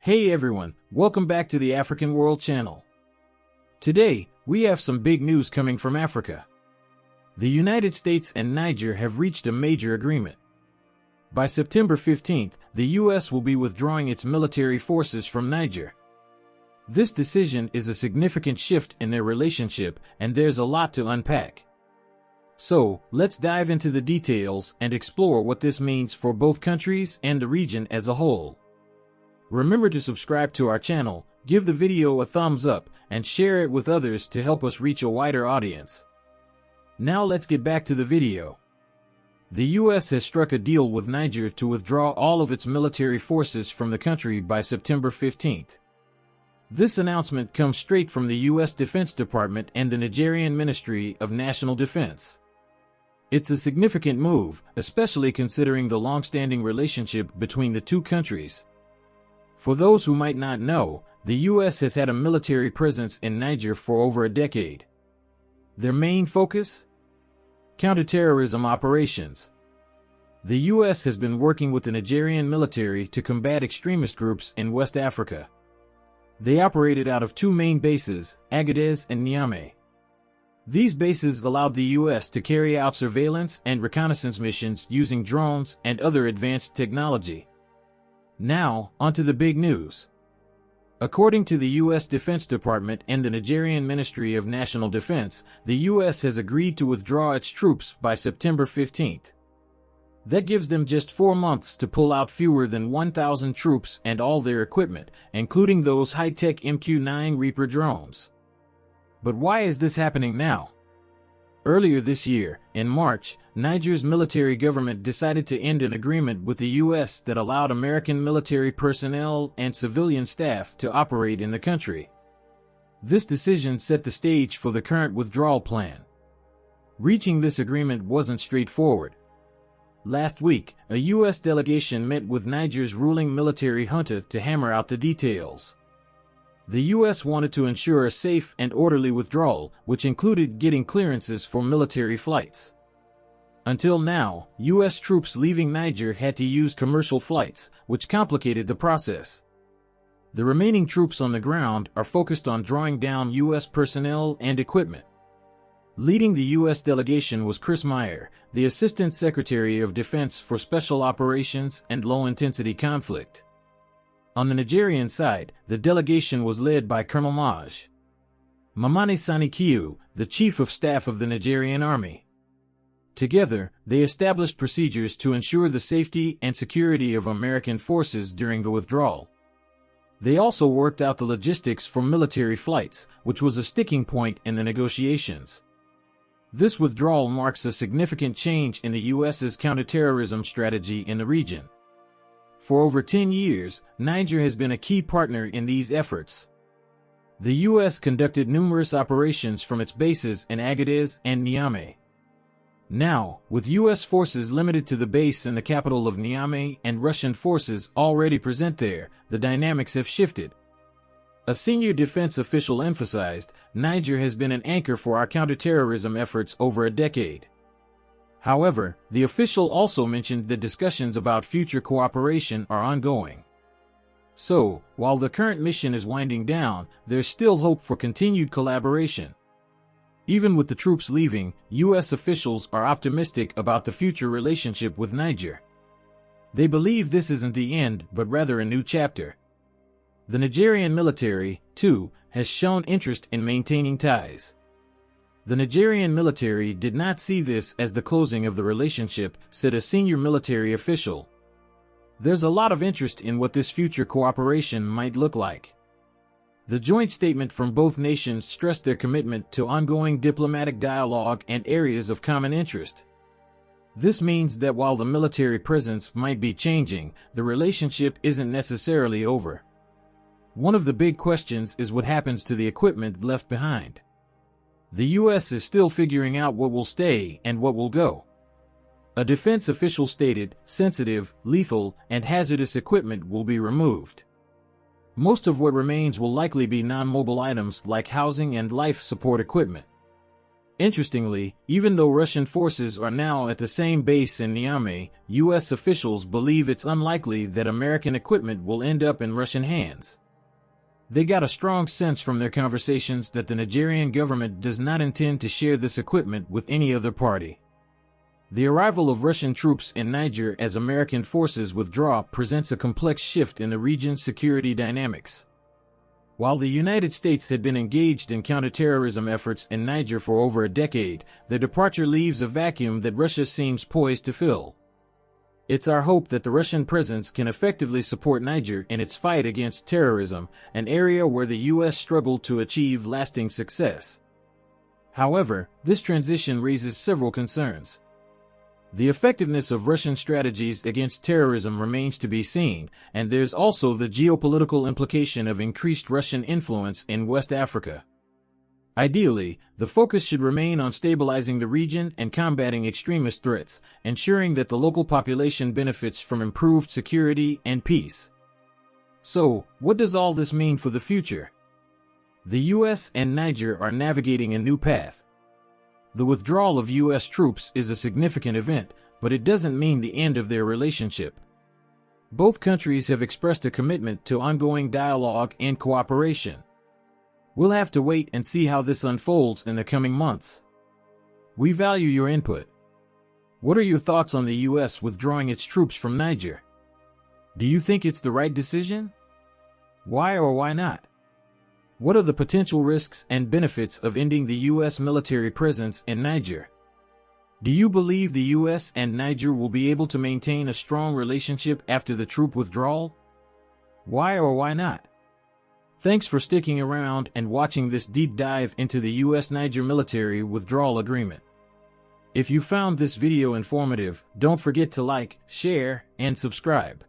Hey everyone, welcome back to the African World Channel. Today, we have some big news coming from Africa. The United States and Niger have reached a major agreement. By September 15th, the U.S. will be withdrawing its military forces from Niger. This decision is a significant shift in their relationship, and there's a lot to unpack. So, let's dive into the details and explore what this means for both countries and the region as a whole. Remember to subscribe to our channel, give the video a thumbs up, and share it with others to help us reach a wider audience. Now let's get back to the video. The U.S. has struck a deal with Niger to withdraw all of its military forces from the country by September 15th. This announcement comes straight from the U.S. Defense Department and the Nigerian Ministry of National Defense. It's a significant move, especially considering the long-standing relationship between the two countries. For those who might not know, the U.S. has had a military presence in Niger for over a decade. Their main focus? Counterterrorism operations. The U.S. has been working with the Nigerian military to combat extremist groups in West Africa. They operated out of two main bases, Agadez and Niamey. These bases allowed the U.S. to carry out surveillance and reconnaissance missions using drones and other advanced technology. Now, onto the big news. According to the U.S. Defense Department and the Nigerian Ministry of National Defense, the U.S. has agreed to withdraw its troops by September 15th. That gives them just 4 months to pull out fewer than 1,000 troops and all their equipment, including those high-tech MQ-9 Reaper drones. But why is this happening now? Earlier this year, in March, Niger's military government decided to end an agreement with the U.S. that allowed American military personnel and civilian staff to operate in the country. This decision set the stage for the current withdrawal plan. Reaching this agreement wasn't straightforward. Last week, a U.S. delegation met with Niger's ruling military junta to hammer out the details. The U.S. wanted to ensure a safe and orderly withdrawal, which included getting clearances for military flights. Until now, U.S. troops leaving Niger had to use commercial flights, which complicated the process. The remaining troops on the ground are focused on drawing down U.S. personnel and equipment. Leading the U.S. delegation was Chris Meier, the Assistant Secretary of Defense for Special Operations and Low-Intensity Conflict. On the Nigerian side, the delegation was led by Colonel Mamani Sani Kiu, the Chief of Staff of the Nigerian Army. Together, they established procedures to ensure the safety and security of American forces during the withdrawal. They also worked out the logistics for military flights, which was a sticking point in the negotiations. This withdrawal marks a significant change in the U.S.'s counterterrorism strategy in the region. For over 10 years, Niger has been a key partner in these efforts. The U.S. conducted numerous operations from its bases in Agadez and Niamey. Now, with U.S. forces limited to the base in the capital of Niamey and Russian forces already present there, the dynamics have shifted. A senior defense official emphasized, Niger has been an anchor for our counterterrorism efforts over a decade. However, the official also mentioned that discussions about future cooperation are ongoing. So, while the current mission is winding down, there's still hope for continued collaboration. Even with the troops leaving, U.S. officials are optimistic about the future relationship with Niger. They believe this isn't the end, but rather a new chapter. The Nigerian military, too, has shown interest in maintaining ties. The Nigerian military did not see this as the closing of the relationship, said a senior military official. There's a lot of interest in what this future cooperation might look like. The joint statement from both nations stressed their commitment to ongoing diplomatic dialogue and areas of common interest. This means that while the military presence might be changing, the relationship isn't necessarily over. One of the big questions is what happens to the equipment left behind. The U.S. is still figuring out what will stay and what will go. A defense official stated, sensitive, lethal, and hazardous equipment will be removed. Most of what remains will likely be non-mobile items like housing and life support equipment. Interestingly, even though Russian forces are now at the same base in Niamey, U.S. officials believe it's unlikely that American equipment will end up in Russian hands. They got a strong sense from their conversations that the Nigerian government does not intend to share this equipment with any other party. The arrival of Russian troops in Niger as American forces withdraw presents a complex shift in the region's security dynamics. While the United States had been engaged in counterterrorism efforts in Niger for over a decade, their departure leaves a vacuum that Russia seems poised to fill. It's our hope that the Russian presence can effectively support Niger in its fight against terrorism, an area where the U.S. struggled to achieve lasting success. However, this transition raises several concerns. The effectiveness of Russian strategies against terrorism remains to be seen, and there's also the geopolitical implication of increased Russian influence in West Africa. Ideally, the focus should remain on stabilizing the region and combating extremist threats, ensuring that the local population benefits from improved security and peace. So, what does all this mean for the future? The U.S. and Niger are navigating a new path. The withdrawal of U.S. troops is a significant event, but it doesn't mean the end of their relationship. Both countries have expressed a commitment to ongoing dialogue and cooperation. We'll have to wait and see how this unfolds in the coming months. We value your input. What are your thoughts on the U.S. withdrawing its troops from Niger? Do you think it's the right decision? Why or why not? What are the potential risks and benefits of ending the U.S. military presence in Niger? Do you believe the U.S. and Niger will be able to maintain a strong relationship after the troop withdrawal? Why or why not? Thanks for sticking around and watching this deep dive into the U.S.-Niger military withdrawal agreement. If you found this video informative, don't forget to like, share, and subscribe.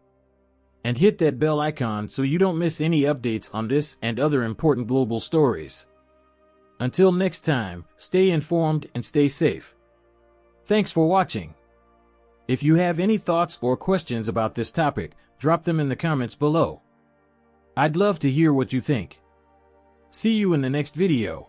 And hit that bell icon so you don't miss any updates on this and other important global stories. Until next time, stay informed and stay safe. Thanks for watching. If you have any thoughts or questions about this topic, drop them in the comments below. I'd love to hear what you think. See you in the next video.